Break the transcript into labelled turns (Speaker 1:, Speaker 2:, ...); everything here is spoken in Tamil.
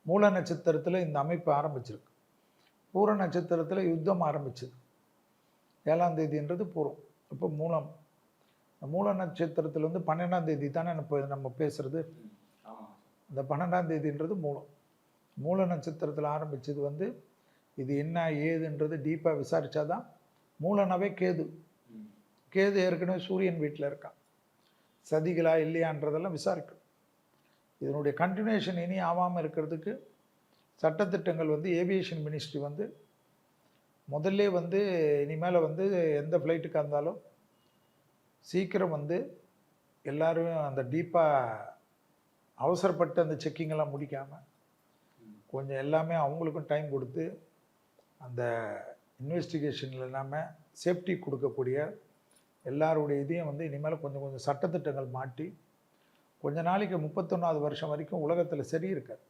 Speaker 1: மூல நட்சத்திரத்தில் இந்த அமைப்பு ஆரம்பிச்சிருக்கு. பூர நட்சத்திரத்தில் யுத்தம் ஆரம்பிச்சது. 7ஆம் தேதின்றது பூரம். இப்போ மூலம். மூல நட்சத்திரத்தில் வந்து 12ஆம் தேதி தானே இப்போ நம்ம பேசுறது. இந்த 12ஆம் தேதின்றது மூலம். மூல நட்சத்திரத்தில் ஆரம்பிச்சது வந்து இது என்ன ஏதுன்றது டீப்பாக விசாரிச்சாதான். மூலனாவே கேது. கேது ஏற்கனவே சூரியன் வீட்டில் இருக்கான். சதிகளா இல்லையான்றதெல்லாம் விசாரிக்கணும். இதனுடைய கண்டினியூஷன் இனி ஆகாமல் இருக்கிறதுக்கு சட்டத்திட்டங்கள் வந்து ஏவியேஷன் மினிஸ்ட்ரி வந்து முதல்ல வந்து இனிமேல் வந்து எந்த ஃப்ளைட்டுக்காக இருந்தாலும் சீக்கிரம் வந்து எல்லாரும் அந்த டீப்பாக அவசரப்பட்டு அந்த செக்கிங்கெல்லாம் முடிக்காமல் கொஞ்சம் எல்லாமே அவங்களுக்கும் டைம் கொடுத்து அந்த இன்வெஸ்டிகேஷனில் இல்லாமல் சேஃப்டி கொடுக்கக்கூடிய எல்லாருடைய இதையும் வந்து இனிமேல் கொஞ்சம் கொஞ்சம் சட்டத்திட்டங்கள் மாட்டி கொஞ்ச நாளைக்கு 31வது வருஷம் வரைக்கும் உலகத்தில் சரி இருக்காது.